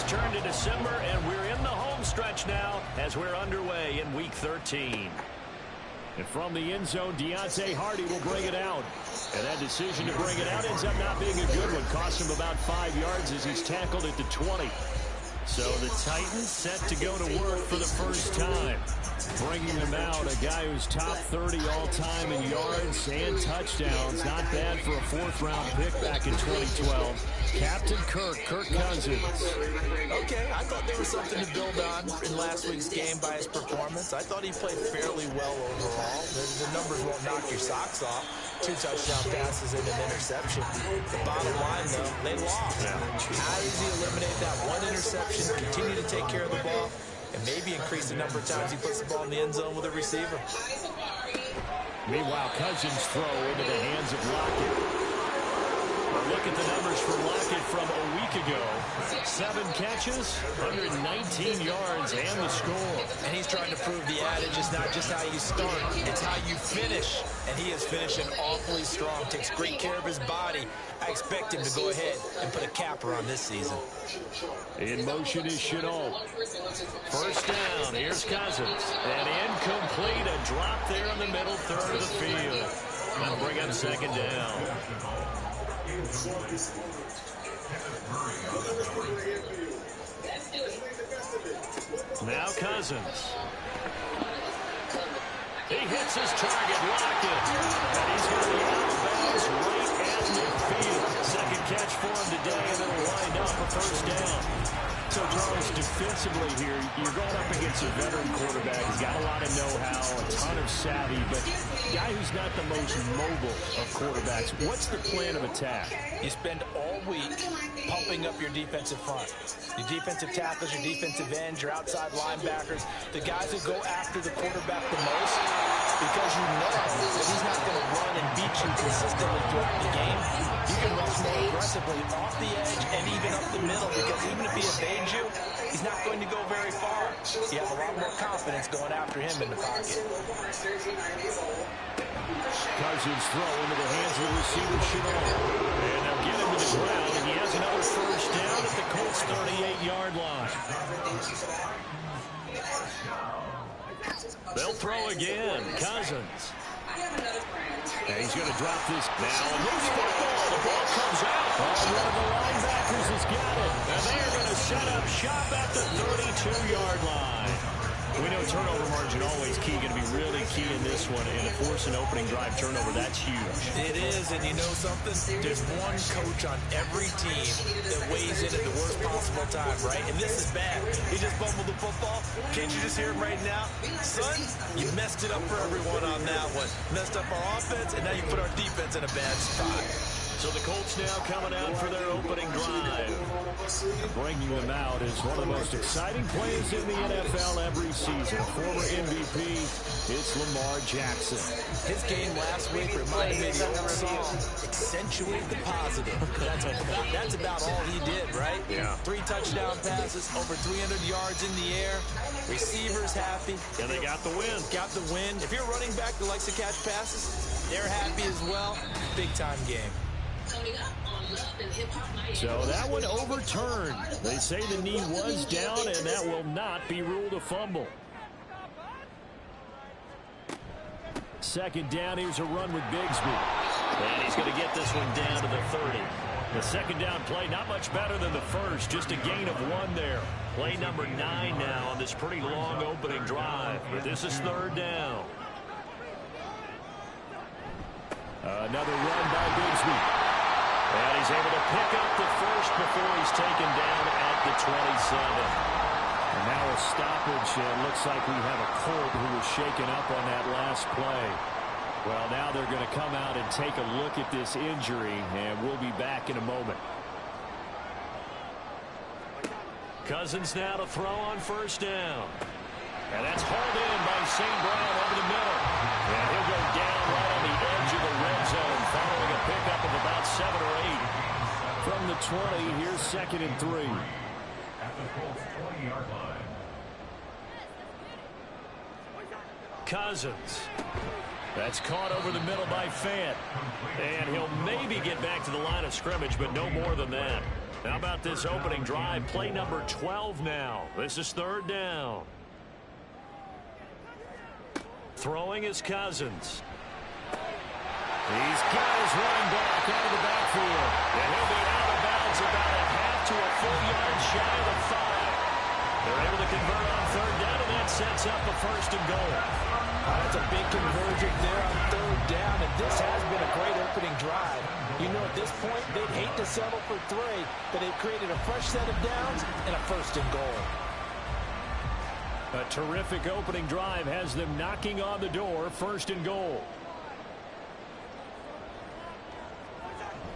turn to December, and we're in the home stretch now as we're underway in Week 13. And from the end zone, Deontay Hardy will bring it out. And that decision to bring it out ends up not being a good one. Cost him about 5 yards as he's tackled at the 20. So the Titans set to go to work for the first time. Bringing them out, a guy who's top 30 all-time in yards and touchdowns. Not bad for a fourth-round pick back in 2012. Captain Kirk Cousins. Okay, I thought there was something to build on in last week's game by his performance. I thought he played fairly well overall. The numbers won't knock your socks off. 2 touchdown passes and an interception. The bottom line, though, they lost. Yeah. How does he eliminate that one interception, continue to take care of the ball, and maybe increase the number of times he puts the ball in the end zone with a receiver? Meanwhile, Cousins throw into the hands of Lockett. Look at the numbers for Lockett from a week ago. 7 catches, 119 yards, and the score. And he's trying to prove the adage is not just how you start, it's how you finish. And he is finishing awfully strong, takes great care of his body. I expect him to go ahead and put a capper on this season. In motion is Shenault. First down, here's Cousins. And incomplete, a drop there in the middle third of the field. That'll bring up second down. Now Cousins. He hits his target, Lockett. And he's going to be out of bounds right at midfield. Second catch for him today, and it'll wind up a first down. So, Charles, defensively here, you're going up against a veteran quarterback. He's got a lot of know-how, a ton of savvy, but a guy who's not the most mobile of quarterbacks. What's the plan of attack? You spend all week pumping up your defensive front. Your defensive tackles, your defensive ends, your outside linebackers, the guys who go after the quarterback the most, because you know that he's not going to run and beat you consistently throughout the game. You can rush more aggressively off the edge and even up the middle, because even if he evades you, he's not going to go very far. You have a lot more confidence going after him in the pocket. Cousins throw into the hands of the receiver, Shenault. And they'll get him to the ground, and he has another first down at the Colts' 38-yard line. They'll throw again. Cousins. And he's going to drop this now. Loose football. The ball comes out. One of the linebackers has got it. And they're going to set up shop at the 32-yard line. We know turnover margin always key, going to be really key in this one. And to force an opening drive turnover, that's huge. It is, and you know something? There's one coach on every team that weighs in at the worst possible time, right? And this is bad. He just fumbled the football. Can't you just hear him right now? Son, you messed it up for everyone on that one. Messed up our offense, and now you put our defense in a bad spot. So the Colts now coming out for their opening drive. Bringing them out is one of the most exciting plays in the NFL every season. Former MVP, it's Lamar Jackson. His game last week reminded me of the old song, Accentuate the Positive. That's about all he did, right? Yeah. 3 touchdown passes, over 300 yards in the air. Receivers happy. And they got the win. Got the win. If you're a running back that likes to catch passes, they're happy as well. Big-time game. So that one overturned. They say the knee was down, and that will not be ruled a fumble. Second down, here's a run with Bigsby. And he's going to get this one down to the 30. The second down play, not much better than the first, just a gain of 1 there. Play number 9 now on this pretty long opening drive. But this is third down. Another run by Bigsby. And he's able to pick up the first before he's taken down at the 27. And now a stoppage, and looks like we have a Colt who was shaken up on that last play. Well, now they're going to come out and take a look at this injury, and we'll be back in a moment. Cousins now to throw on first down. And that's hauled in by St. Brown over the middle. And he'll go down right on the edge of the red zone following a pickup of about 7 or 8. From the 20, here's 2nd and 3. At the Colts 20-yard line. Cousins. That's caught over the middle by Fant. And he'll maybe get back to the line of scrimmage, but no more than that. How about this opening drive? Play number 12 now. This is third down. Throwing is Cousins. He's got his running back out of the backfield. And he'll be out of bounds about a half to a full yard shy of the 5. They're able to convert on third down, and that sets up a first and goal. That's a big conversion there on third down, and this has been a great opening drive. You know, at this point, they'd hate to settle for 3, but they've created a fresh set of downs and a first and goal. A terrific opening drive has them knocking on the door, first and goal.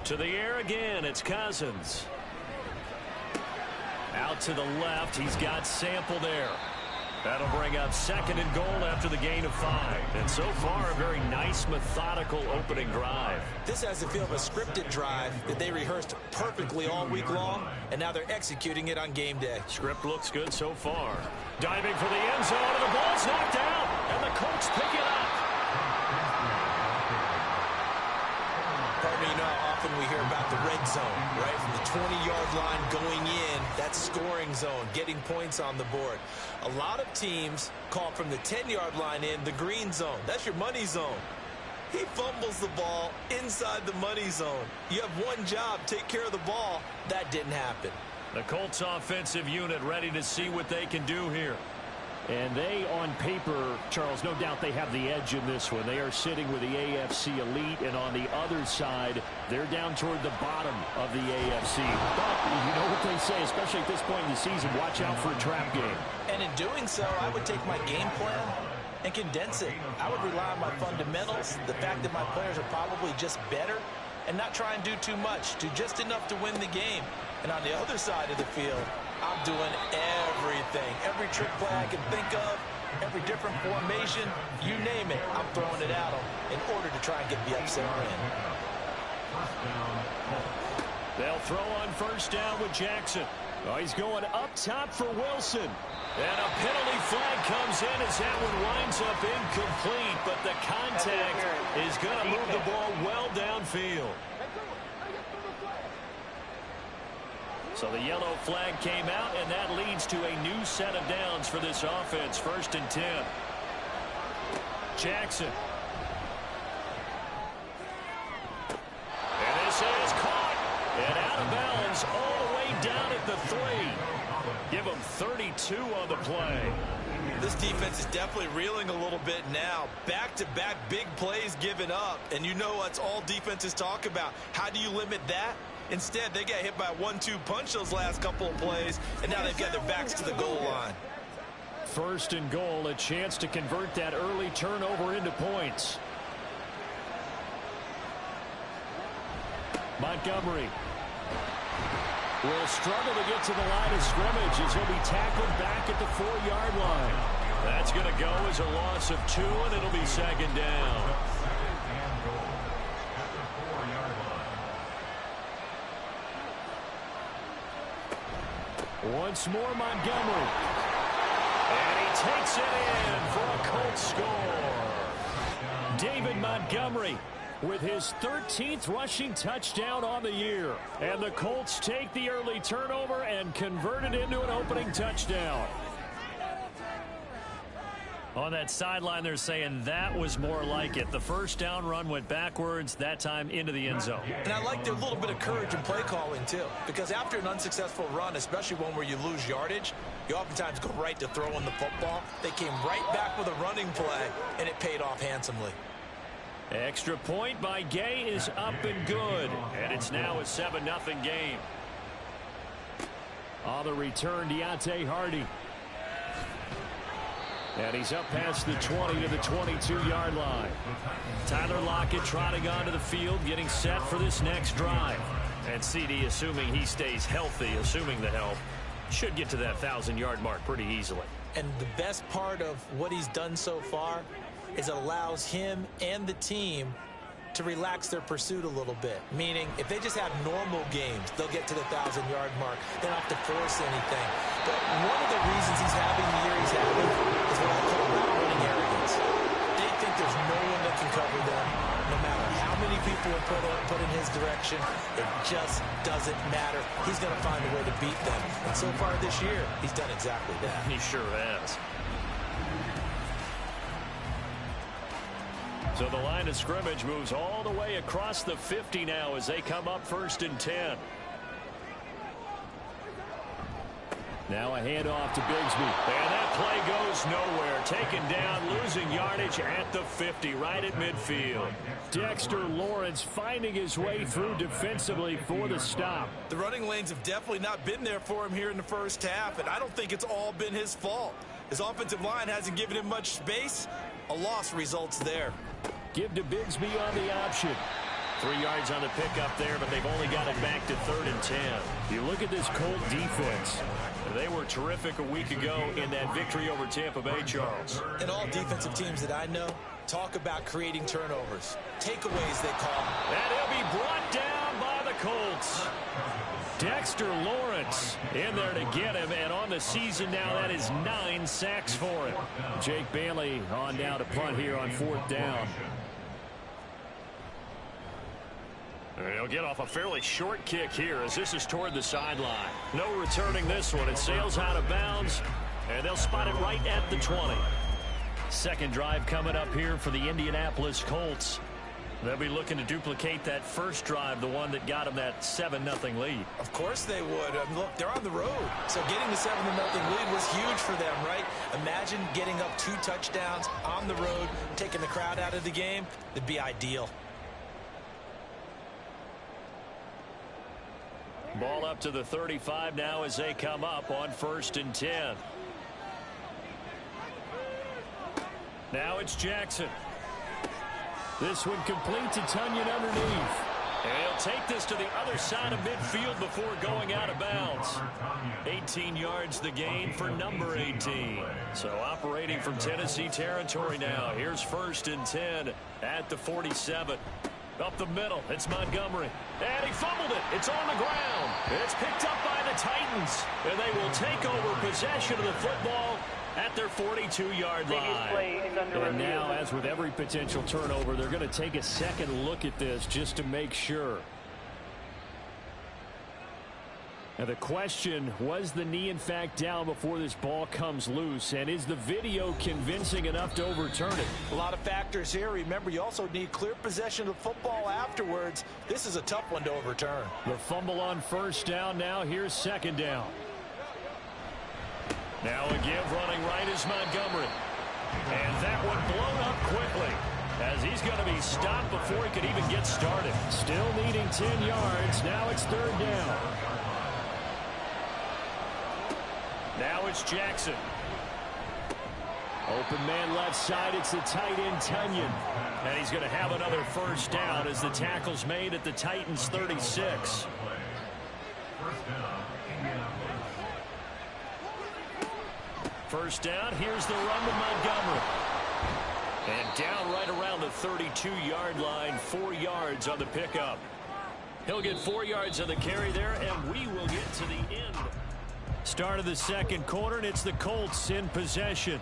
To the air again, it's Cousins. Out to the left, he's got Sample there. That'll bring up second and goal after the gain of 5. And so far, a very nice, methodical opening drive. This has the feel of a scripted drive that they rehearsed perfectly all week long, and now they're executing it on game day. Script looks good so far. Diving for the end zone, and the ball's knocked out, and the Colts pick it up. Pardon me, you know how often we hear about the red zone, right? From the 20-yard line going in, that's scoring zone, getting points on the board. A lot of teams call from the 10-yard line in the green zone. That's your money zone. He fumbles the ball inside the money zone. You have one job, take care of the ball. That didn't happen. The Colts offensive unit ready to see what they can do here. And they, on paper, Charles, no doubt they have the edge in this one. They are sitting with the AFC elite, and on the other side, they're down toward the bottom of the AFC. But you know what they say, especially at this point in the season, watch out for a trap game. And in doing so, I would take my game plan and condense it. I would rely on my fundamentals, the fact that my players are probably just better, and not try and do too much, do just enough to win the game. And on the other side of the field, I'm doing everything. Every trick play I can think of, every different formation, you name it, I'm throwing it at them in order to try and get the upset win. They'll throw on first down with Jackson. Oh, he's going up top for Wilson. And a penalty flag comes in as that one winds up incomplete, but the contact is going to move the ball well downfield. So the yellow flag came out, and that leads to a new set of downs for this offense. First and 10. Jackson. And this is caught. And out of bounds all the way down at the 3. Give them 32 on the play. This defense is definitely reeling a little bit now. Back-to-back big plays given up. And you know what's all defenses talk about. How do you limit that? Instead, they got hit by a 1-2 punch those last couple of plays, and now they've got their backs to the goal line. First and goal, a chance to convert that early turnover into points. Montgomery will struggle to get to the line of scrimmage as he'll be tackled back at the 4-yard line. That's going to go as a loss of 2, and it'll be second down. Once more, Montgomery. And he takes it in for a Colts score. David Montgomery with his 13th rushing touchdown on the year. And the Colts take the early turnover and convert it into an opening touchdown. On that sideline, they're saying that was more like it. The first down run went backwards, that time into the end zone. And I like their little bit of courage in play calling, too. Because after an unsuccessful run, especially one where you lose yardage, you oftentimes go right to throwing the football. They came right back with a running play, and it paid off handsomely. Extra point by Gay is up and good. And it's now a 7-0 game. On the return, Deontay Hardy. And he's up past the 20 to the 22-yard line. Tyler Lockett trotting onto the field, getting set for this next drive. And CD, assuming he stays healthy, assuming the health, should get to that 1,000-yard mark pretty easily. And the best part of what he's done so far is it allows him and the team to relax their pursuit a little bit. Meaning, if they just have normal games, they'll get to the 1,000-yard mark. They don't have to force anything. But one of the reasons he's having the year he's having is what I call route running arrogance. They think there's no one that can cover them. No matter how many people are put in his direction, it just doesn't matter. He's going to find a way to beat them. And so far this year, he's done exactly that. He sure has. So the line of scrimmage moves all the way across the 50 now as they come up 1st and 10. Now a handoff to Bigsby. And that play goes nowhere. Taken down, losing yardage at the 50, right at midfield. Dexter Lawrence finding his way through defensively for the stop. The running lanes have definitely not been there for him here in the first half, and I don't think it's all been his fault. His offensive line hasn't given him much space. A loss results there. Give to Bigsby on the option. 3 yards on the pickup there, but they've only got it back to 3rd and 10. You look at this Colt defense. They were terrific a week ago in that victory over Tampa Bay, Charles. And all defensive teams that I know talk about creating turnovers. Takeaways, they call them. And he'll be brought down by the Colts. Dexter Lawrence in there to get him, and on the season now, that is 9 sacks for him. Jake Bailey on down to punt here on 4th down. He'll get off a fairly short kick here as this is toward the sideline. No returning this one. It sails out of bounds, and they'll spot it right at the 20. Second drive coming up here for the Indianapolis Colts. They'll be looking to duplicate that first drive, the one that got them that 7-0 lead. Of course they would. Look, they're on the road. So getting the 7-0 lead was huge for them, right? Imagine getting up 2 touchdowns on the road, taking the crowd out of the game. It'd be ideal. Ball up to the 35 now as they come up on 1st and 10. Now it's Jackson. This one complete to Tonyan underneath. And he'll take this to the other side of midfield before going out of bounds. 18 yards the gain for number 18. So operating from Tennessee territory now. Here's 1st and 10 at the 47. Up the middle, it's Montgomery. And he fumbled it. It's on the ground. It's picked up by the Titans. And they will take over possession of the football at their 42-yard line. And now, as with every potential turnover, they're going to take a second look at this just to make sure. Now the question, was the knee in fact down before this ball comes loose? And is the video convincing enough to overturn it? A lot of factors here. Remember, you also need clear possession of football afterwards. This is a tough one to overturn. The fumble on 1st down. Now here's 2nd down. Now a give running right is Montgomery. And that one blown up quickly as he's going to be stopped before he could even get started. Still needing 10 yards. Now it's 3rd down. Now it's Jackson. Open man left side. It's the tight end Tonyan. And he's going to have another 1st down as the tackle's made at the Titans 36. First down, here's the run to Montgomery. And down right around the 32-yard line, 4 yards on the pickup. He'll get 4 yards on the carry there, and we will get to the end. Start of the second quarter, and it's the Colts in possession.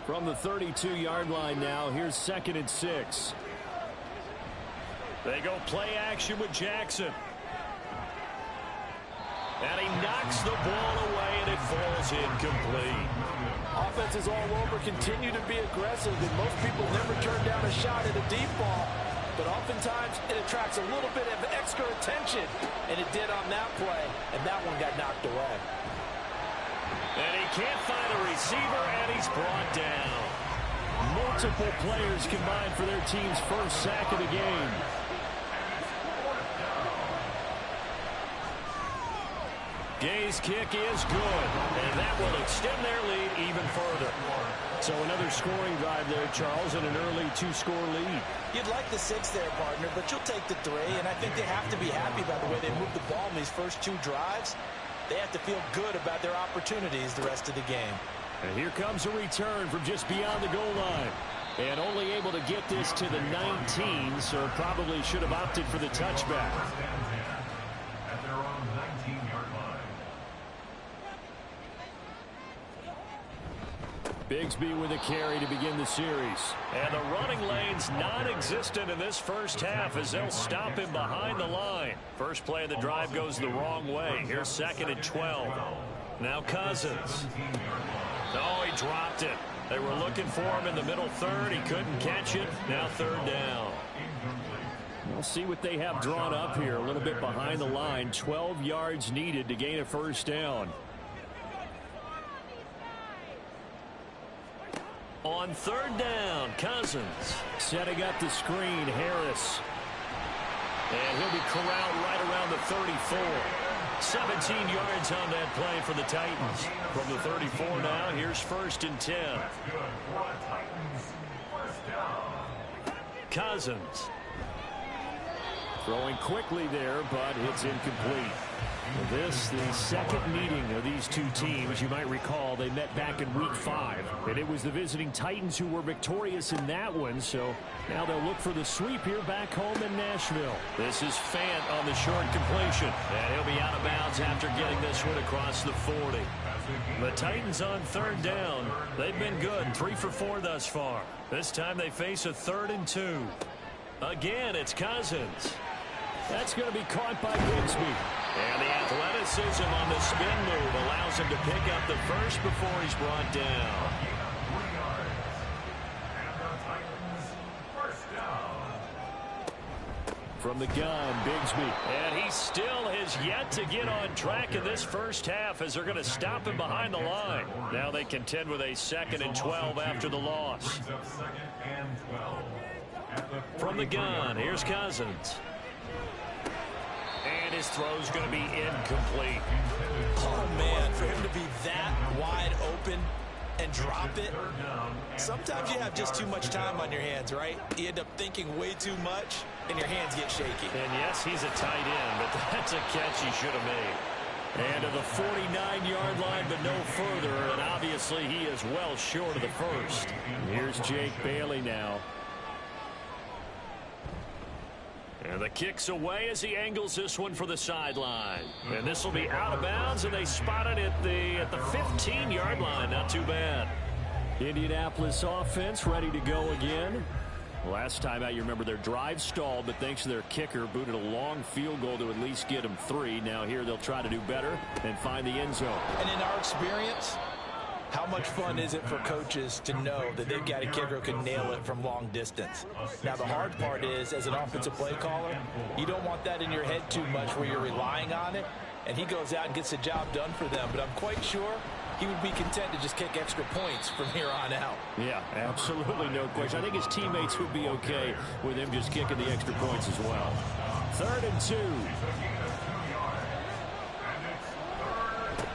From the 32-yard line now, here's 2nd and 6. They go play action with Jackson. And he knocks the ball away, and it falls incomplete. Offenses all over continue to be aggressive, and most people never turn down a shot at a deep ball. But oftentimes, it attracts a little bit of extra attention, and it did on that play, and that one got knocked away. And he can't find a receiver, and he's brought down. Multiple players combined for their team's first sack of the game. Gay's kick is good, and that will extend their lead even further. So another scoring drive there, Charles, and an early 2-score lead. You'd like the 6 there, partner, but you'll take the 3, and I think they have to be happy about the way they moved the ball in these first 2 drives. They have to feel good about their opportunities the rest of the game. And here comes a return from just beyond the goal line. And only able to get this to the 19, so probably should have opted for the touchback. At their own 19-yard line. Bigsby with a carry to begin the series. And the running lane's non-existent in this first half as they'll stop him behind the line. First play of the drive goes the wrong way. Here's 2nd and 12. Now Cousins. Oh, he dropped it. They were looking for him in the middle third. He couldn't catch it. Now 3rd down. We'll see what they have drawn up here. A little bit behind the line. 12 yards needed to gain a first down. On 3rd down, Cousins setting up the screen. Harris. And he'll be corralled right around the 34. 17 yards on that play for the Titans. From the 34 now, here's 1st and 10. Cousins. Throwing quickly there, but it's incomplete. This, the second meeting of these two teams. You might recall they met back in Week 5. And it was the visiting Titans who were victorious in that one. So now they'll look for the sweep here back home in Nashville. This is Fant on the short completion. And he'll be out of bounds after getting this one across the 40. The Titans on 3rd down. They've been good. 3 for 4 thus far. This time they face a 3rd and 2. Again, it's Cousins. That's going to be caught by Bigsby. And the athleticism on the spin move allows him to pick up the first before he's brought down. From the gun, Bigsby. And he still has yet to get on track in this first half as they're going to stop him behind the line. Now they contend with a 2nd and 12 after the loss. From the gun, here's Cousins. And his throw's going to be incomplete. Oh, man, for him to be that wide open and drop it. Sometimes you have just too much time on your hands, right? You end up thinking way too much, and your hands get shaky. And, yes, he's a tight end, but that's a catch he should have made. And to the 49-yard line, but no further, and obviously he is well short of the first. Here's Jake Bailey now. And the kick's away as he angles this one for the sideline. And this will be out of bounds, and they spot it at the 15-yard line. Not too bad. Indianapolis offense ready to go again. Last time out, you remember their drive stalled, but thanks to their kicker, booted a long field goal to at least get them 3. Now here they'll try to do better and find the end zone. And in our experience, how much fun is it for coaches to know that they've got a kicker who can nail it from long distance? Now, the hard part is, as an offensive play caller, you don't want that in your head too much where you're relying on it, and he goes out and gets the job done for them. But I'm quite sure he would be content to just kick extra points from here on out. Yeah, absolutely no question. I think his teammates would be okay with him just kicking the extra points as well. 3rd and 2.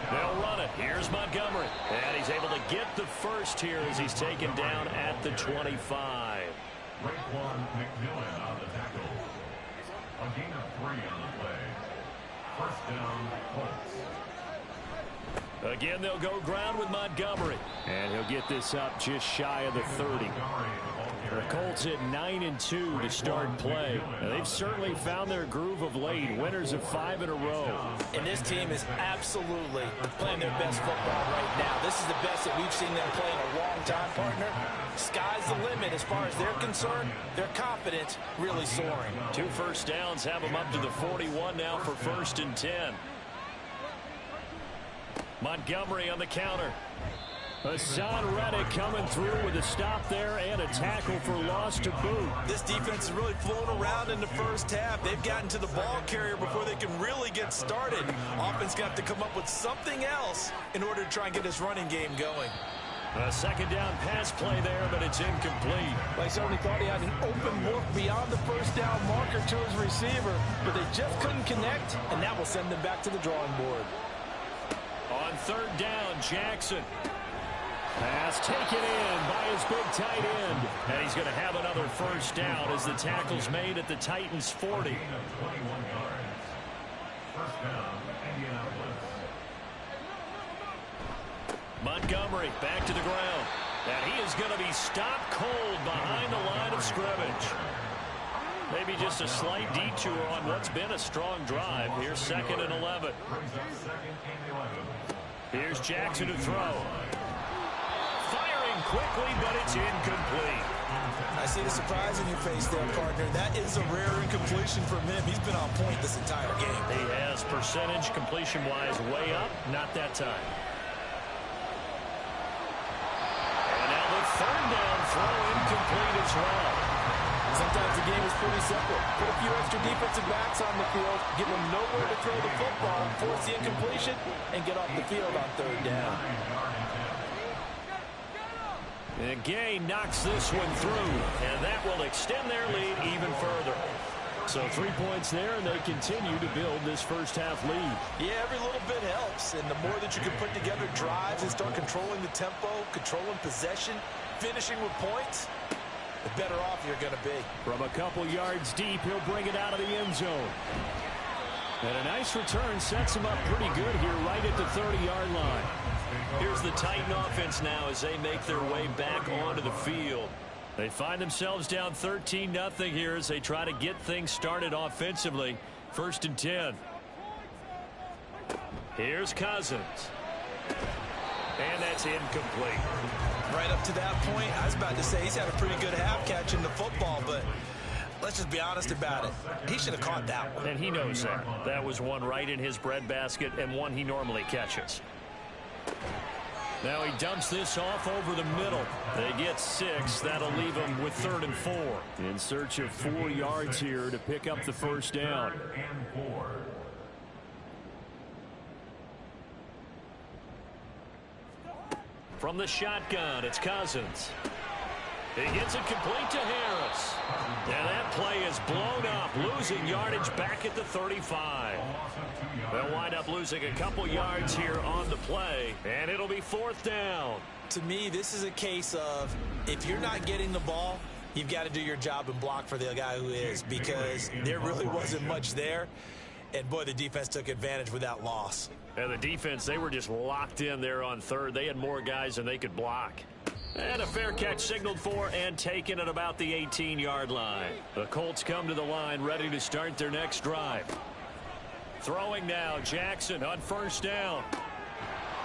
They'll run it. Here's Montgomery. And he's able to get the first here as he's taken down at the 25. Raekwon McMillan on the tackle. A gain of 3 on the play. First down, Colts. Again, they'll go ground with Montgomery. And he'll get this up just shy of the 30. The Colts at 9-2 to start play. Now, they've certainly found their groove of late. Winners of 5 in a row. And this team is absolutely playing their best football right now. This is the best that we've seen them play in a long time, partner. Sky's the limit as far as they're concerned. Their confidence really soaring. 2 first downs have them up to the 41 now for 1st and 10. Montgomery on the counter. Hassan Reddick coming through with a stop there and a tackle for loss to boot. This defense is really flown around in the first half. They've gotten to the ball carrier before they can really get started. Offense got to come up with something else in order to try and get this running game going. A 2nd down pass play there, but it's incomplete. They certainly thought he had an open look beyond the first down marker to his receiver, but they just couldn't connect, and that will send them back to the drawing board. On 3rd down, Jackson. Pass taken in by his big tight end. And he's going to have another first down as the tackle's made at the Titans' 40. Montgomery back to the ground. And he is going to be stopped cold behind the line of scrimmage. Maybe just a slight detour on what's been a strong drive. Here's 2nd and 11. Here's Jackson to throw. Firing down quickly, but it's incomplete. I see the surprise in your face there, partner. That is a rare incompletion from him. He's been on point this entire game. He has percentage completion-wise way up, not that time. And now the third down throw incomplete as well. Sometimes the game is pretty simple. Put a few extra defensive backs on the field, give them nowhere to throw the football, force the incompletion, and get off the field on third down. And Gay knocks this one through, and that will extend their lead even further. So 3 points there, and they continue to build this first half lead. Yeah, every little bit helps, and the more that you can put together drives and start controlling the tempo, controlling possession, finishing with points, the better off you're going to be. From a couple yards deep, he'll bring it out of the end zone. And a nice return sets him up pretty good here right at the 30-yard line. Here's the Titan offense now as they make their way back onto the field. They find themselves down 13-0 here as they try to get things started offensively. 1st and 10. Here's Cousins. And that's incomplete. Right up to that point, I was about to say he's had a pretty good half catching the football, but let's just be honest about it. He should have caught that one. And he knows that. That was one right in his breadbasket and one he normally catches. Now he dumps this off over the middle. They get 6. That'll leave them with 3rd and 4. In search of 4 yards here to pick up the first down. From the shotgun, it's Cousins. He gets it complete to Harris. And that play is blown up, losing yardage back at the 35. They'll wind up losing a couple yards here on the play, and it'll be 4th down. To me, this is a case of if you're not getting the ball, you've got to do your job and block for the guy who is, because there really wasn't much there. And, boy, the defense took advantage with that loss. And the defense, they were just locked in there on third. They had more guys than they could block. And a fair catch signaled for and taken at about the 18-yard line. The Colts come to the line ready to start their next drive. Throwing now, Jackson on 1st down.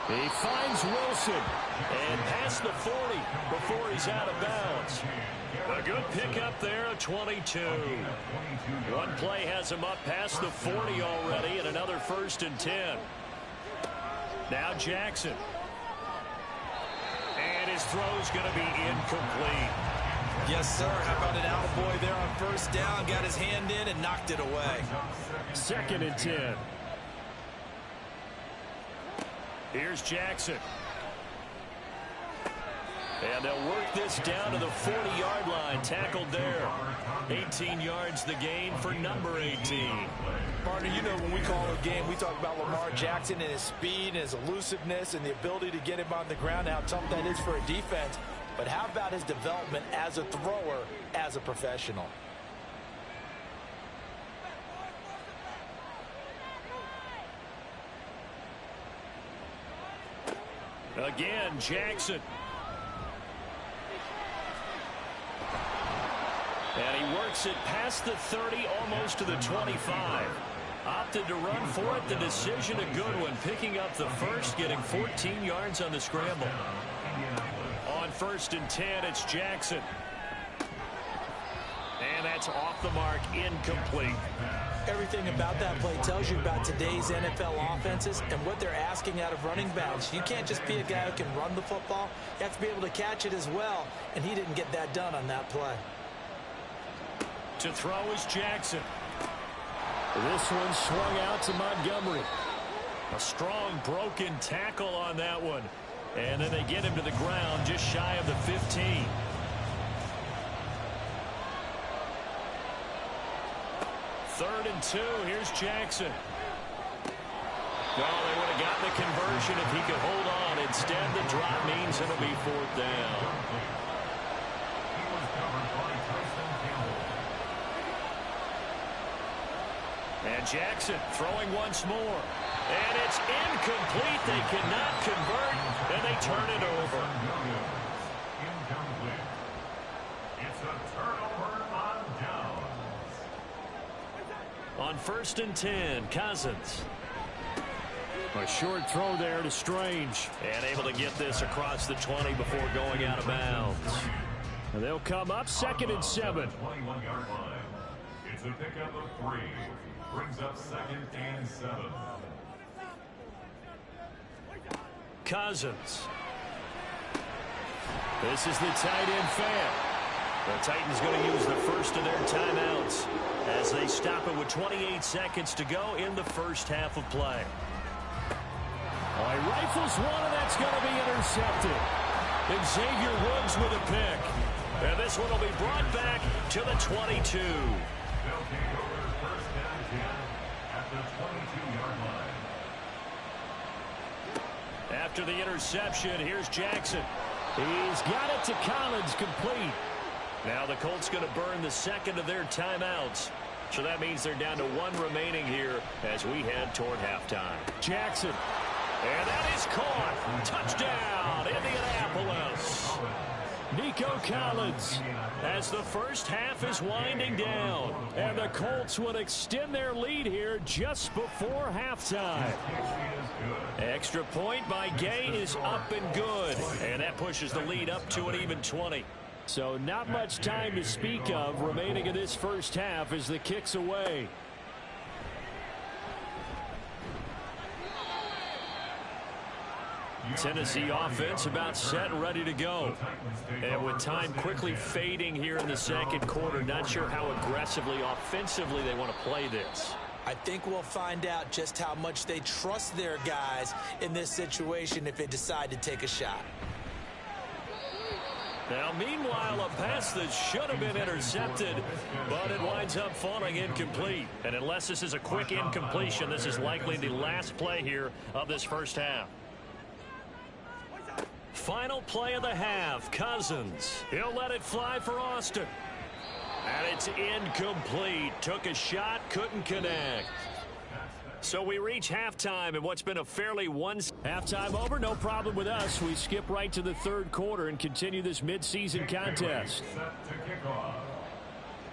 He finds Wilson and past the 40 before he's out of bounds. A good pickup there, a 22. One play has him up past the 40 already, and another 1st and 10. Now Jackson. And his throw's going to be incomplete. Yes, sir. How about an attaboy there on 1st down? Got his hand in and knocked it away. 2nd and 10. Here's Jackson. And they'll work this down to the 40-yard line. Tackled there. 18 yards the gain for number 18. Partner, you know when we call a game, we talk about Lamar Jackson and his speed and his elusiveness and the ability to get him on the ground, how tough that is for a defense. But how about his development as a thrower, as a professional? Again, Jackson. And he works it past the 30, almost to the 25. Opted to run for it. The decision a good one. Picking up the first, getting 14 yards on the scramble. On 1st and 10, it's Jackson. And that's off the mark, incomplete. Everything about that play tells you about today's NFL offenses and what they're asking out of running backs. You can't just be a guy who can run the football. You have to be able to catch it as well, and he didn't get that done on that play. To throw is Jackson. This one swung out to Montgomery. A strong broken tackle on that one. And then they get him to the ground just shy of the 15. Third and 2. Here's Jackson. Well, they would have gotten the conversion if he could hold on. Instead, the drop means it'll be 4th down. And Jackson throwing once more. And it's incomplete. They cannot convert, and they turn it over. Incomplete. It's a turnover on downs. On 1st and 10, Cousins. A short throw there to Strange. And able to get this across the 20 before going out of bounds. And they'll come up 2nd and 7. 21-yard line. It's a pickup of 3. Brings up 2nd and 7. Cousins. This is the tight end fan. The Titans going to use the first of their timeouts as they stop it with 28 seconds to go in the first half of play. Oh, he rifles one, and that's going to be intercepted. Xavier Woods with a pick. And this one will be brought back to the 22. They'll take over first down 10 at the 22-yard line. After the interception, here's Jackson. He's got it to Collins, complete. Now the Colts going to burn the second of their timeouts. So that means they're down to 1 remaining here as we head toward halftime. Jackson. And that is caught. Touchdown, Indianapolis. Nico Collins as the first half is winding down. And the Colts would extend their lead here just before halftime. Extra point by Gay is up and good. And that pushes the lead up to an even 20. So not much time to speak of remaining in this first half as the kick's away. Tennessee offense about set and ready to go. And with time quickly fading here in the second quarter, not sure how aggressively, offensively they want to play this. I think we'll find out just how much they trust their guys in this situation if they decide to take a shot. Now, meanwhile, a pass that should have been intercepted, but it winds up falling incomplete. And unless this is a quick incompletion, this is likely the last play here of this first half. Final play of the half, Cousins. He'll let it fly for Austin. And it's incomplete. Took a shot, couldn't connect. So we reach halftime in what's been a fairly halftime over, no problem with us. We skip right to the third quarter and continue this midseason contest.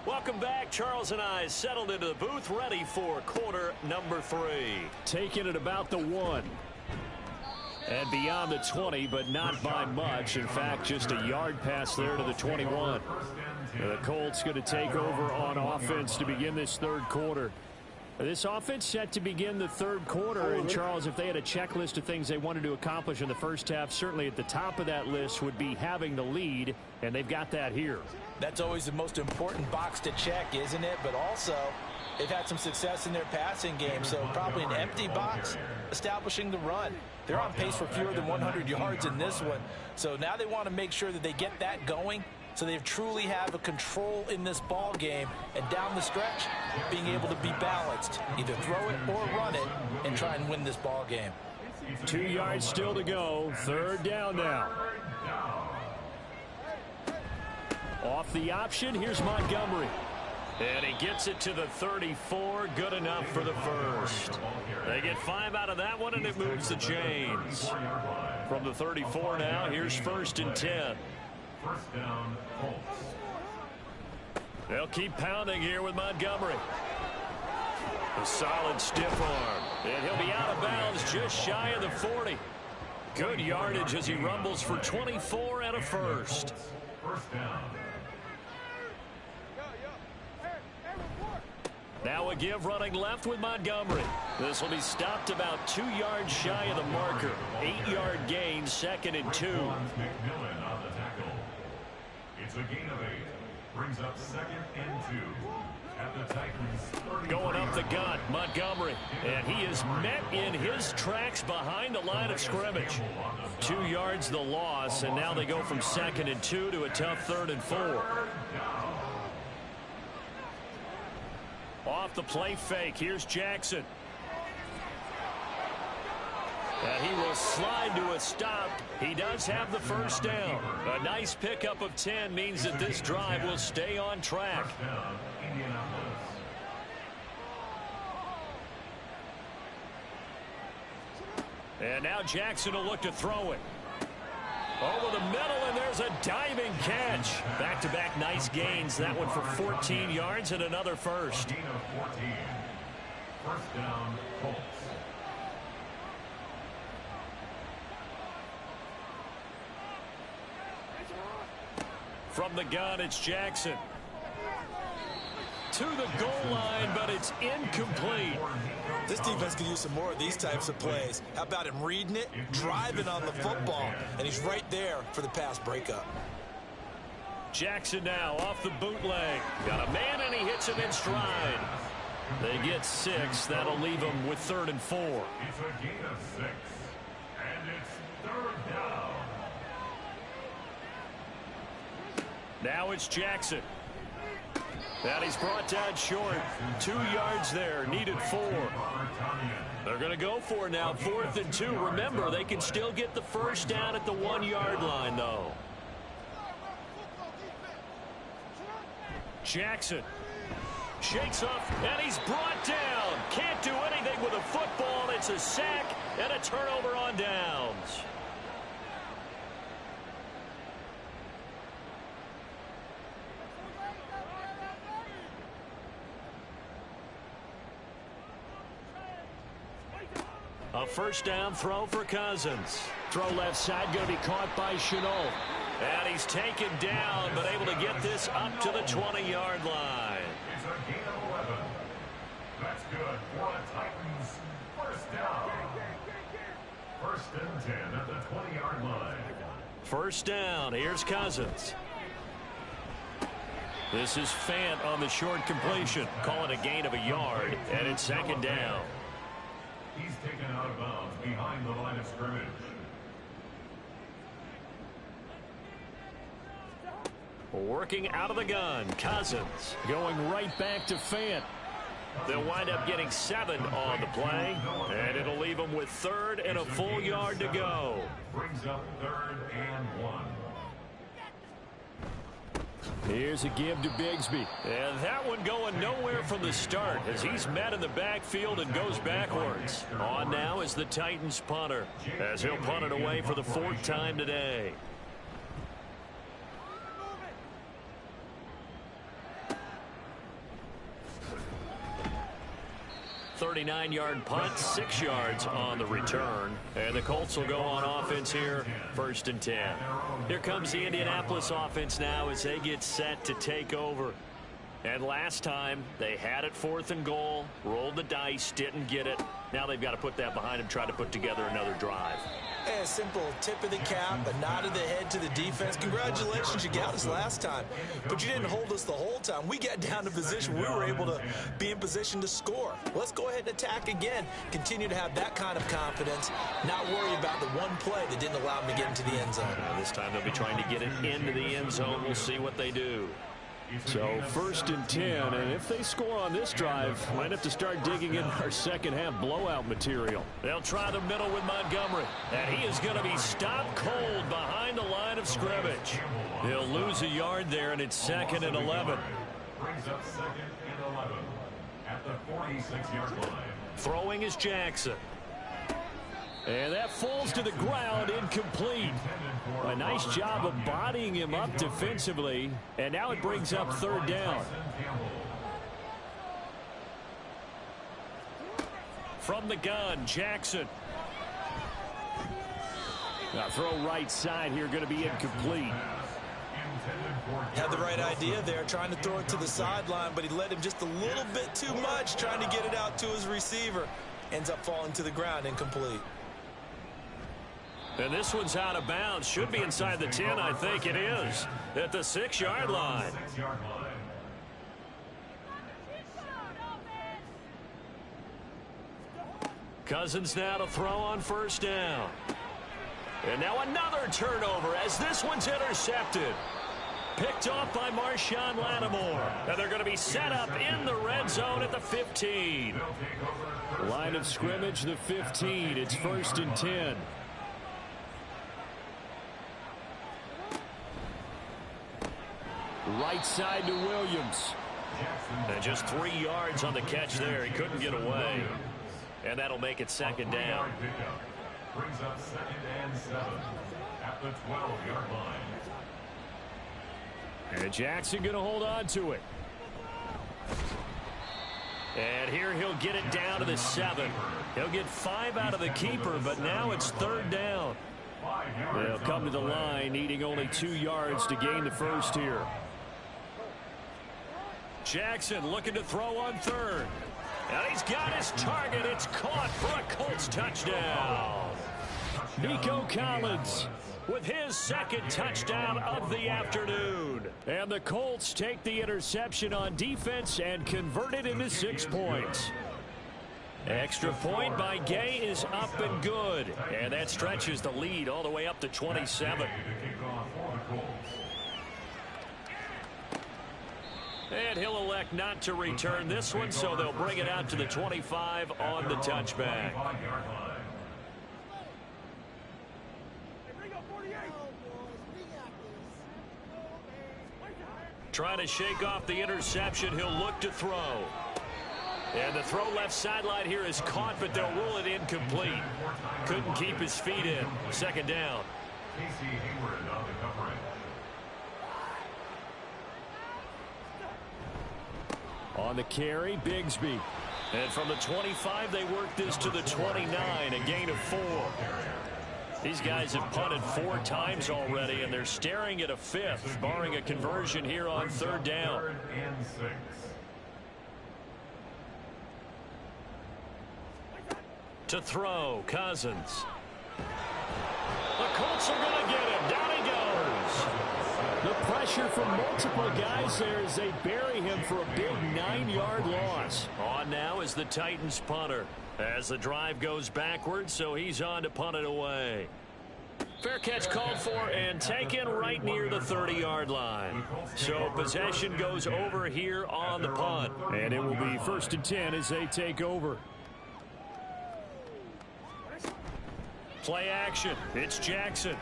Welcome back. Charles and I settled into the booth, ready for quarter number 3. Taking it about the 1. And beyond the 20, but not by much. In fact, just a yard pass there to the 21. The Colts going to take over on offense to begin this third quarter. This offense set to begin the third quarter. And, Charles, if they had a checklist of things they wanted to accomplish in the first half, certainly at the top of that list would be having the lead, and they've got that here. That's always the most important box to check, isn't it? But also, they've had some success in their passing game, so probably an empty box establishing the run. They're on pace for fewer than 100 yards in this one, so now they want to make sure that they get that going so they truly have a control in this ball game, and down the stretch, being able to be balanced, either throw it or run it, and try and win this ball game. 2 yards still to go. Third down now. Off the option, here's Montgomery. And he gets it to the 34. Good enough for the first. They get 5 out of that one, and it moves the chains. From the 34 now, here's 1st and 10. First down, Colts. They'll keep pounding here with Montgomery. A solid stiff arm. And he'll be out of bounds just shy of the 40. Good yardage as he rumbles for 24 and a first. First down. Now a give running left with Montgomery. This will be stopped about 2 yards shy of the marker. 8-yard gain, 2nd and 2. McMillan on the tackle. It's a gain of 8. Brings up 2nd and 2. At the Titans, going up the gut, Montgomery. And he is met in his tracks behind the line of scrimmage. 2 yards the loss, and now they go from 2nd and 2 to a tough 3rd and 4. Off the play fake, here's Jackson. And he will slide to a stop. He does have the first down. A nice pickup of 10 means that this drive will stay on track. And now Jackson will look to throw it. Over the middle, and there's a diving catch. Back-to-back nice gains. That one for 14 yards and another first. Gain of 14. First down, Colts. From the gun, it's Jackson. To the goal line, but it's incomplete. This defense could use some more of these types of plays. How about him reading it, driving on the football, and he's right there for the pass breakup. Jackson now off the bootleg. Got a man, and he hits him in stride. They get 6. That'll leave them with 3rd and 4. It's a gain of 6, and it's 3rd down. Now it's Jackson. And he's brought down short. 2 yards there, needed 4. They're going to go for it now, 4th and 2. Remember, they can still get the first down at the 1-yard line, though. Jackson shakes off, and he's brought down. Can't do anything with a football. It's a sack and a turnover on downs. A first down throw for Cousins. Throw left side, going to be caught by Shenault. And he's taken down, but able to get this up to the 20-yard line. It's a gain of 11. That's good for the Titans. First down. 1st and 10 at the 20-yard line. First down. Here's Cousins. This is Fant on the short completion. Call it a gain of a yard, and it's 2nd down. He's taken out of bounds behind the line of scrimmage. Working out of the gun, Cousins going right back to Fant. They'll wind up getting 7 on the play, and it'll leave them with 3rd and a full yard to go. Brings up 3rd and 1. Here's a give to Bigsby. And that one going nowhere from the start as he's met in the backfield and goes backwards. On now is the Titans punter as he'll punt it away for the 4th time today. .39-yard punt, 6 yards on the return. And the Colts will go on offense here, 1st and 10. Here comes the Indianapolis offense now as they get set to take over. And last time, they had it 4th and goal, rolled the dice, didn't get it. Now they've got to put that behind them, try to put together another drive. A simple tip of the cap, a nod of the head to the defense. Congratulations, you got us last time. But you didn't hold us the whole time. We got down to position. We were able to be in position to score. Let's go ahead and attack again. Continue to have that kind of confidence. Not worry about the one play that didn't allow them to get into the end zone. This time they'll be trying to get it into the end zone. We'll see what they do. So 1st and 10, and if they score on this drive, might have to start digging in our second half blowout material. They'll try the middle with Montgomery, and he is going to be stopped cold behind the line of scrimmage. He'll lose a yard there, and it's 2nd and 11. Brings up 2nd and 11 at the 46-yard line. Throwing is Jackson. And that falls to the ground, incomplete. A nice job of bodying him up defensively. And now it brings up 3rd down. From the gun, Jackson. Now throw right side here, going to be incomplete. Had the right idea there, trying to throw it to the sideline, but he led him just a little bit too much, trying to get it out to his receiver. Ends up falling to the ground, incomplete. And this one's out of bounds. Should be inside the 10, I think it is. At the 6-yard line. Cousins now to throw on 1st down. And now another turnover as this one's intercepted. Picked off by Marshawn Lattimore. And they're going to be set up in the red zone at the 15. Line of scrimmage, the 15. It's 1st and 10. Right side to Williams. And just 3 yards on the catch there. He couldn't get away. And that'll make it 2nd down. Brings up 2nd and 7 at the 12-yard line. And Jackson going to hold on to it. And here he'll get it down to the 7. He'll get 5 out of the keeper, but now it's 3rd down. They'll come to the line, needing only 2 yards to gain the first here. Jackson looking to throw on third. And he's got his target. It's caught for a Colts touchdown. Nico Collins with his second touchdown of the afternoon. And the Colts take the interception on defense and convert it into 6 points. Extra point by Gay is up and good. And that stretches the lead all the way up to 27. And he'll elect not to return this one, so they'll bring it out to the 25 on the touchback. Trying to shake off the interception, he'll look to throw. And the throw left sideline here is caught, but they'll rule it incomplete. Couldn't keep his feet in. Second down. Casey Hayward on the coverage. On the carry, Bigsby. And from the 25, they work this to the 29, a gain of 4. These guys have punted 4 times already, and they're staring at a 5th, barring a conversion here on third down. 3rd and 6. To throw, Cousins. The Colts are going to get him. Down he goes. The pressure from multiple guys there as they bury him for a big 9-yard loss. On now is the Titans punter as the drive goes backwards, so he's on to punt it away. Fair catch called for and taken right near the 30-yard line. So possession goes over here on the punt. And it will be 1st and 10 as they take over. Play action. It's Jackson.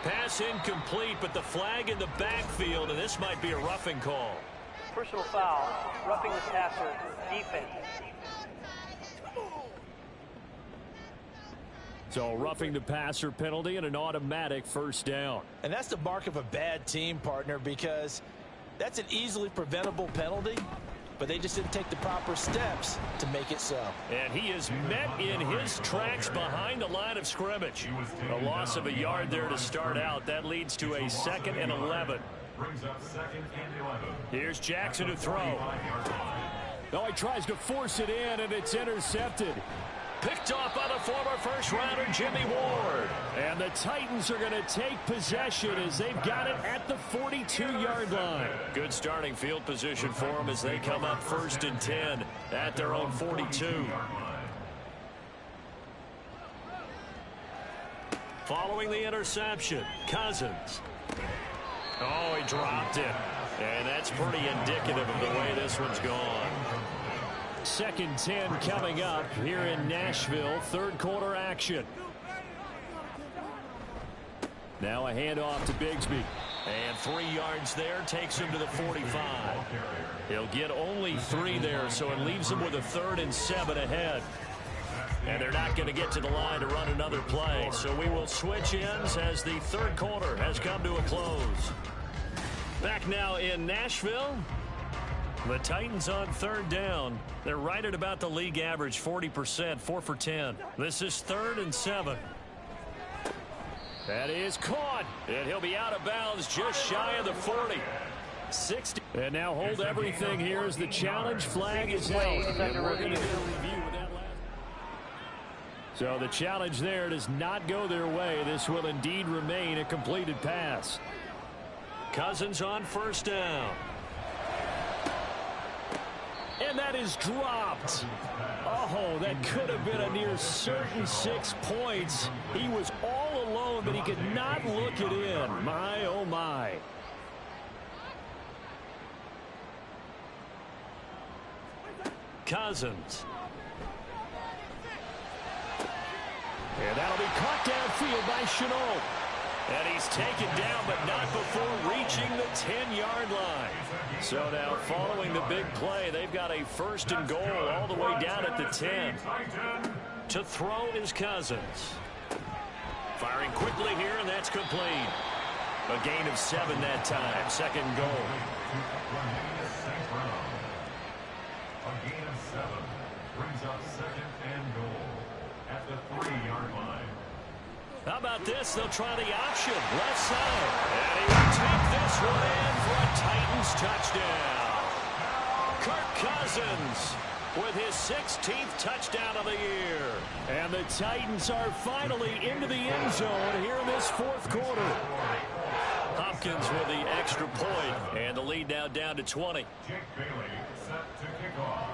Pass incomplete, but the flag in the backfield, and this might be a roughing call. Personal foul, roughing the passer, defense. So roughing the passer penalty and an automatic 1st down. And that's the mark of a bad team, partner, because that's an easily preventable penalty, but they just didn't take the proper steps to make it so. And he is met in his tracks behind the line of scrimmage. A loss of a yard there to start out. That leads to a 2nd and 11. Brings up 2nd and 11. Here's Jackson to throw. Oh, he tries to force it in, and it's intercepted. Picked off by the former first-rounder Jimmy Ward. And the Titans are going to take possession as they've got it at the 42-yard line. Good starting field position for them as they come up 1st and 10 at their own 42. Following the interception, Cousins. Oh, he dropped it. And that's pretty indicative of the way this one's gone. 2nd 10 coming up here in Nashville. 3rd quarter action. Now a handoff to Bigsby. And 3 yards there takes him to the 45. He'll get only 3 there, so it leaves him with a 3rd and 7 ahead. And they're not going to get to the line to run another play. So we will switch ends as the 3rd quarter has come to a close. Back now in Nashville. The Titans on 3rd down. They're right at about the league average, 40%, 4 for 10. This is 3rd and 7. That is caught, and he'll be out of bounds just shy of the 40. 60. And now hold everything here as the challenge flag is out. And we're going to do a review with that last. So the challenge there does not go their way. This will indeed remain a completed pass. Cousins on 1st down. And that is dropped. Oh, that could have been a near certain 6 points. He was all alone, but he could not look it in. My, oh, my. Cousins. And that'll be caught downfield by Shenault. And he's taken down, but not before reaching the 10-yard line. So now, following the big play, they've got a 1st and goal all the way down at the 10. To throw is Cousins. Firing quickly here, and that's complete. A gain of 7 that time. 2nd goal. A gain of 7 brings up 2nd and goal at the 3-yard line. How about this? They'll try the option. Left side. And he will take this one in for a Titans touchdown. Kirk Cousins with his 16th touchdown of the year. And the Titans are finally into the end zone here in this fourth quarter. Hopkins with the extra point, and the lead now down to 20. Jake Bailey set to kick off.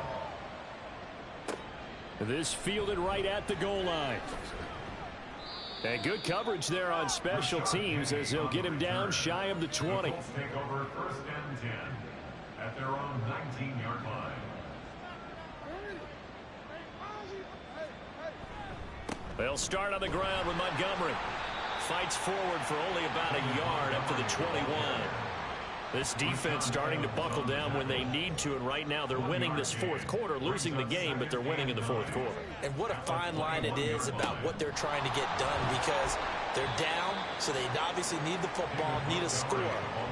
This fielded right at the goal line. And good coverage there on special teams as they'll get him down shy of the 20. Colts take over first and 10 at their own 19-yard line. They'll start on the ground with Montgomery. Fights forward for only about a yard up to the 21. This defense starting to buckle down when they need to, and right now they're winning this fourth quarter, losing the game, but they're winning in the fourth quarter. And what a fine line it is about what they're trying to get done, because they're down, so they obviously need the football, need a score.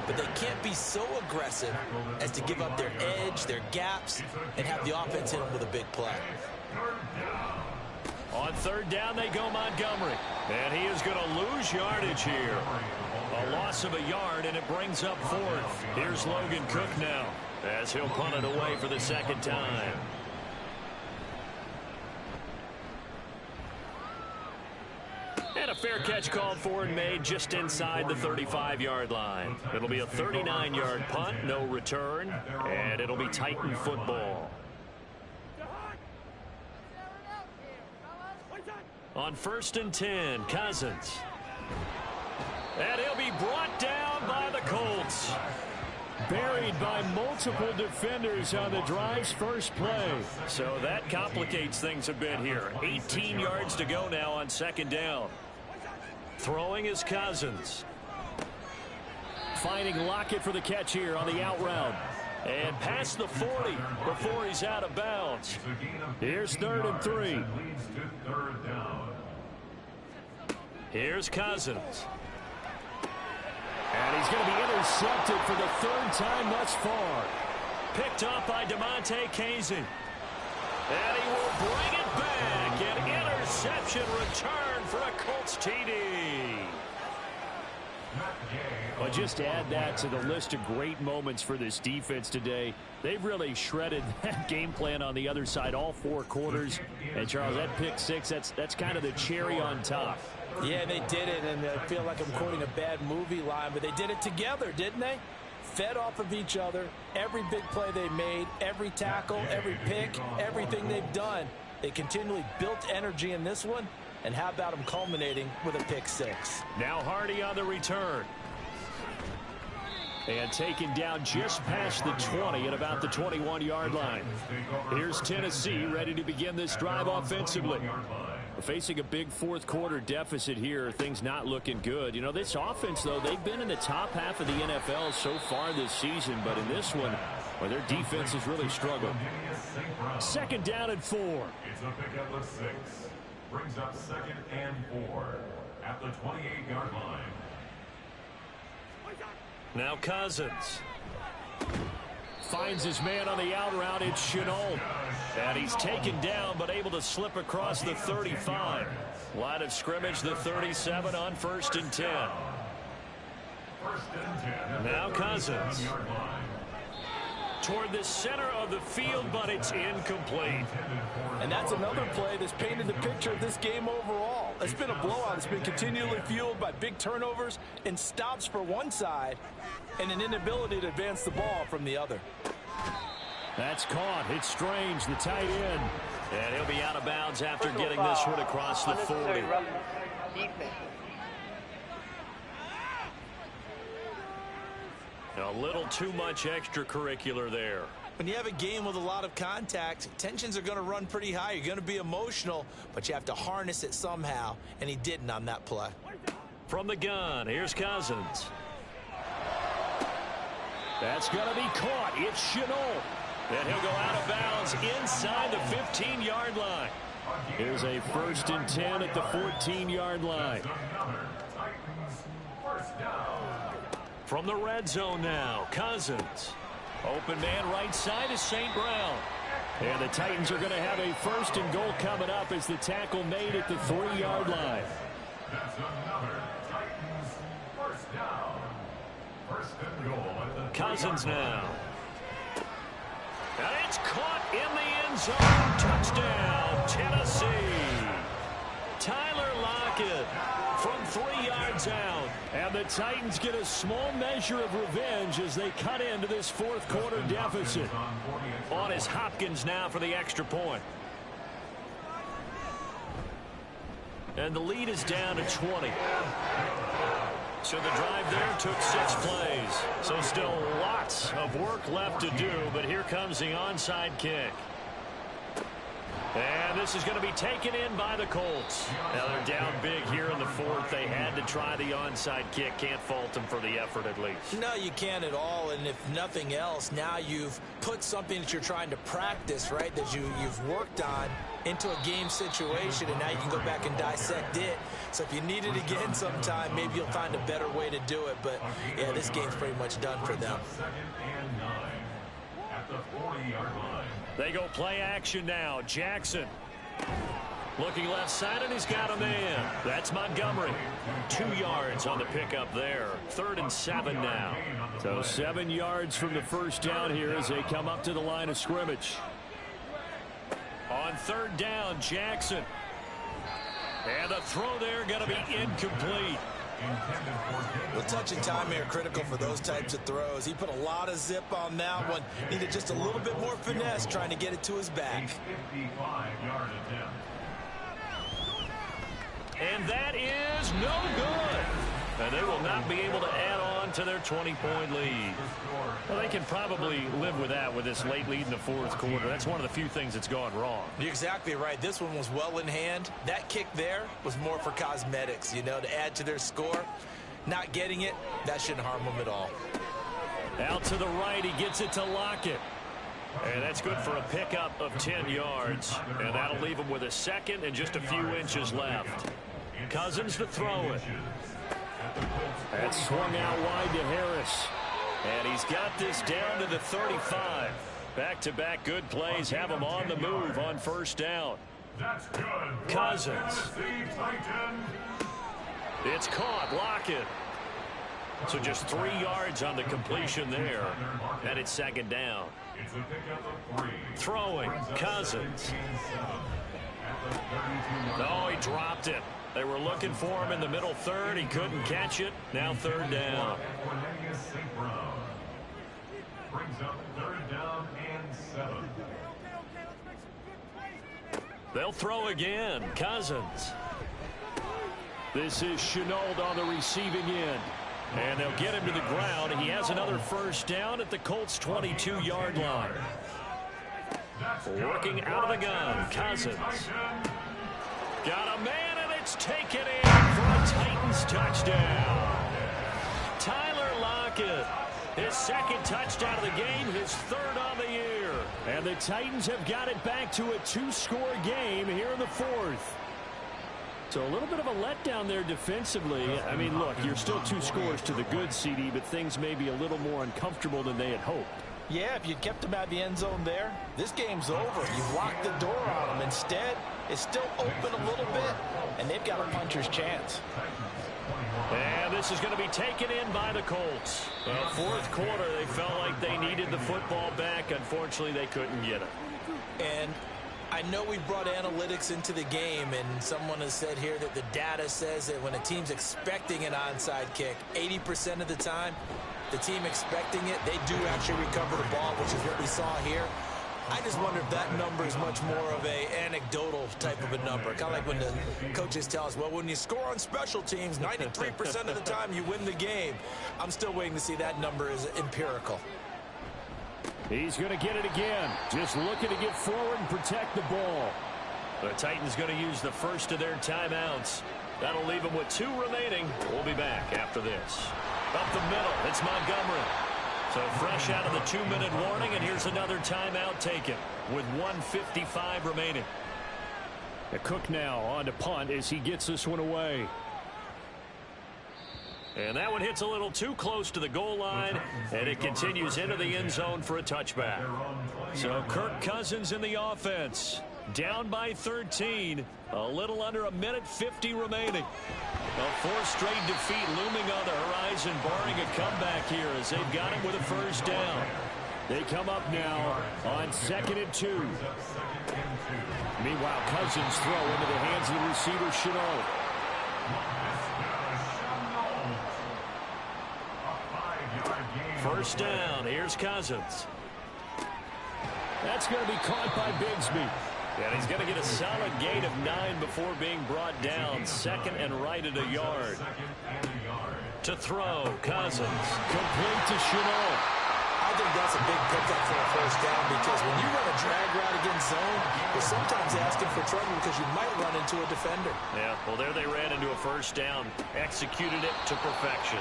But they can't be so aggressive as to give up their edge, their gaps, and have the offense hit them with a big play. On third down, they go Montgomery. And he is going to lose yardage here. A loss of a yard, and it brings up fourth. Here's Logan Cook now, as he'll punt it away for the second time. And a fair catch called for and made just inside the 35-yard line. It'll be a 39-yard punt, no return, and it'll be Titan football. On first and 10, Cousins. And he'll be brought down by the Colts. Buried by multiple defenders on the drive's first play. So that complicates things a bit here. 18 yards to go now on second down. Throwing is Cousins. Finding Lockett for the catch here on the out route. And past the 40 before he's out of bounds. Here's third and 3. Here's Cousins. And he's going to be intercepted for the third time thus far. Picked up by DeMonte Casey. And he will bring it back. An interception return for a Colts TD. Well, just add that to the list of great moments for this defense today. They've really shredded that game plan on the other side all four quarters. And, Charles, that pick six, that's kind of the cherry on top. Yeah, they did it, and I feel like I'm quoting a bad movie line, but they did it together, didn't they? Fed off of each other, every big play they made, every tackle, every pick, everything they've done. They continually built energy in this one, and how about them culminating with a pick six? Now Hardy on the return. And taken down just past the 20 at about the 21-yard line. Here's Tennessee ready to begin this drive offensively. Facing a big fourth quarter deficit here, things not looking good. You know, this offense, though, they've been in the top half of the NFL so far this season, but in this one, well, their defense has really struggled. Second down and 4. It's a pickup of 6. Brings up second and 4 at the 28-yard line. Now Cousins. Finds his man on the out route. It's Shenault. And he's taken down but able to slip across the 35. Line of scrimmage, the 37 on first and 10. Now Cousins. Toward the center of the field, but it's incomplete. And that's another play that's painted the picture of this game overall. It's been a blowout. It's been continually fueled by big turnovers and stops for one side and an inability to advance the ball from the other. That's caught. It's Strange, the tight end. And he'll be out of bounds after getting this one across the 40. A little too much extracurricular there. When you have a game with a lot of contact, tensions are going to run pretty high. You're going to be emotional, but you have to harness it somehow, and he didn't on that play. From the gun, here's Cousins. That's going to be caught. It's Shenault. And he'll go out of bounds inside the 15-yard line. Here's a first and 10 at the 14-yard line. From the red zone now, Cousins. Open man right side is St. Brown. And the Titans are going to have a first and goal coming up as the tackle made at the 3-yard line. That's another Titans first down. First and goal at the Cousins now. And it's caught in the end zone. Touchdown, Tennessee. Tyler Lockett from 3 yards out. And the Titans get a small measure of revenge as they cut into this fourth quarter deficit. On is Hopkins now for the extra point. And the lead is down to 20. So the drive there took 6 plays. So still lots of work left to do, but here comes the onside kick. And this is going to be taken in by the Colts. Now they're down big here in the fourth. They had to try the onside kick. Can't fault them for the effort at least. No, you can't at all. And if nothing else, now you've put something that you're trying to practice, right, that you've worked on into a game situation, and now you can go back and dissect it. So if you need it again sometime, maybe you'll find a better way to do it. But, yeah, this game's pretty much done for them. 2nd and 9 at the 40-yard line. They go play action now. Jackson looking left side, and he's got a man. That's Montgomery. 2 yards on the pickup there. 3rd and 7 now. So 7 yards from the first down here as they come up to the line of scrimmage. On 3rd down, Jackson. And the throw there going to be incomplete. Well, touch and time here critical for those types of throws. He put a lot of zip on that one. Needed just a little bit more finesse trying to get it to his back. 55-yard attempt. And that is no good. And they will not be able to add on to their 20-point lead. Well, they can probably live with that with this late lead in the fourth quarter. That's one of the few things that's gone wrong. You're exactly right. This one was well in hand. That kick there was more for cosmetics, you know, to add to their score. Not getting it, that shouldn't harm them at all. Out to the right, he gets it to Lockett. And that's good for a pickup of 10 yards. And that'll leave him with a second and just a few inches left. Cousins to throw it. That's swung out wide to Harris. And he's got this down to the 35. Back-to-back good plays have him on the move on first down. That's good. Cousins. It's caught. Lockett. So just 3 yards on the completion there. And it's 2nd down. It's a pickup of 3. Throwing. Cousins. No, he dropped it. They were looking for him in the middle third. He couldn't catch it. Now 3rd down. Brings up 3rd down and 7. They'll throw again. Cousins. This is Shenault on the receiving end. And they'll get him to the ground. He has another first down at the Colts' 22-yard line. Working out of the gun. Cousins. Got a man, and it's taken in for a Titans touchdown. Tyler Lockett. His 2nd touchdown of the game, his 3rd on the year. And the Titans have got it back to a 2-score game here in the 4th. So a little bit of a letdown there defensively. I mean, look, you're still 2 scores to the good, CD, but things may be a little more uncomfortable than they had hoped. Yeah, if you'd kept him out of the end zone there, this game's over. You've locked the door on him. Instead, it's still open a little bit, and they've got a puncher's chance. And this is going to be taken in by the Colts. Well, fourth quarter, they felt like they needed the football back. Unfortunately, they couldn't get it. And I know we brought analytics into the game, and someone has said here that the data says that when a team's expecting an onside kick, 80% of the time, the team expecting it, they do actually recover the ball, which is what we saw here. I just wonder if that number is much more of a anecdotal type of a number. Kind of like when the coaches tell us, well, when you score on special teams, 93% of the time you win the game. I'm still waiting to see that number is empirical. He's going to get it again. Just looking to get forward and protect the ball. The Titans going to use the first of their timeouts. That'll leave them with 2 remaining. We'll be back after this. Up the middle, it's Montgomery. So fresh out of the 2-minute warning, and here's another timeout taken with 1:55 remaining. Cook now on to punt as he gets this one away. And that one hits a little too close to the goal line, and it continues into the end zone for a touchback. So Kirk Cousins in the offense, down by 13, a little under a minute 50 remaining. A fourth straight defeat looming on the horizon, barring a comeback here as they've got him with a first down. They come up now on 2nd and 2. Meanwhile, Cousins throw into the hands of the receiver, Shenault. First down, here's Cousins. That's going to be caught by Bigsby. And he's going to get a solid gain of 9 before being brought down. 2nd and right at a yard. To throw, Cousins. Complete to Shenault. I think that's a big pickup for a first down because when you run a drag route against zone, you're sometimes asking for trouble because you might run into a defender. Yeah, well, there they ran into a first down. Executed it to perfection.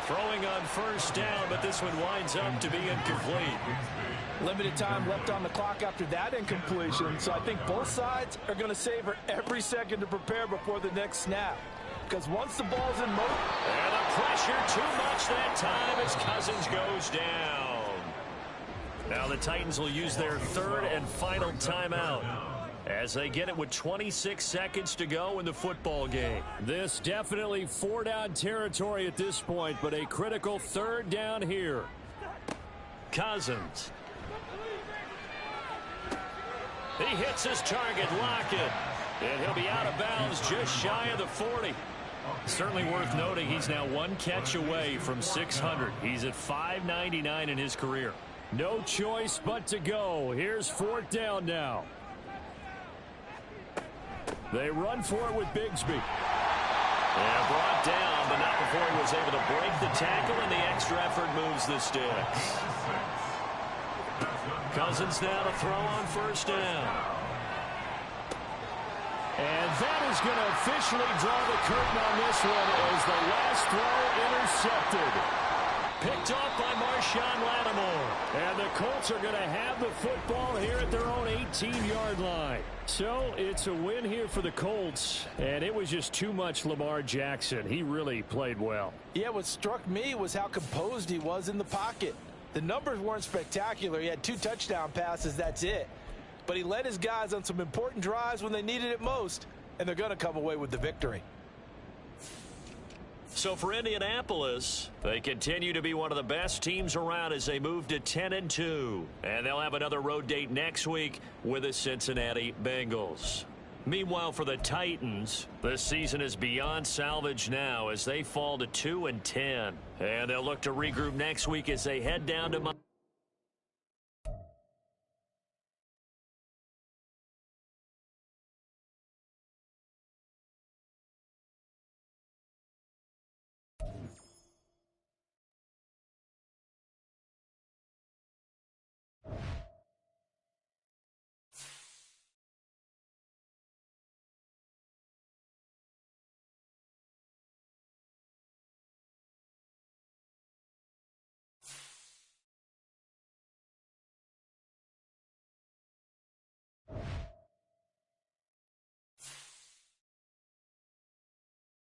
Throwing on first down, but this one winds up to be incomplete. Limited time left on the clock after that incompletion, so I think both sides are going to savor every second to prepare before the next snap. Because once the ball's in motion... And the pressure too much that time as Cousins goes down. Now the Titans will use their 3rd and final timeout as they get it with 26 seconds to go in the football game. This definitely 4-down territory at this point, but a critical 3rd down here. Cousins. He hits his target, Lockett. And he'll be out of bounds just shy of the 40. Certainly worth noting he's now 1 catch away from 600. He's at 599 in his career. No choice but to go. Here's 4th down now. They run for it with Bigsby. And brought down, but not before he was able to break the tackle, and the extra effort moves the sticks. Cousins now to throw on first down. And that is going to officially draw the curtain on this one as the last throw intercepted. Picked off by Marshawn Lattimore. And the Colts are going to have the football here at their own 18-yard line. So it's a win here for the Colts, and it was just too much Lamar Jackson. He really played well. Yeah, what struck me was how composed he was in the pocket. The numbers weren't spectacular. He had 2 touchdown passes, that's it. But he led his guys on some important drives when they needed it most, and they're going to come away with the victory. So for Indianapolis, they continue to be one of the best teams around as they move to 10-2. And they'll have another road date next week with the Cincinnati Bengals. Meanwhile, for the Titans, this season is beyond salvage now as they fall to 2-10. And they'll look to regroup next week as they head down to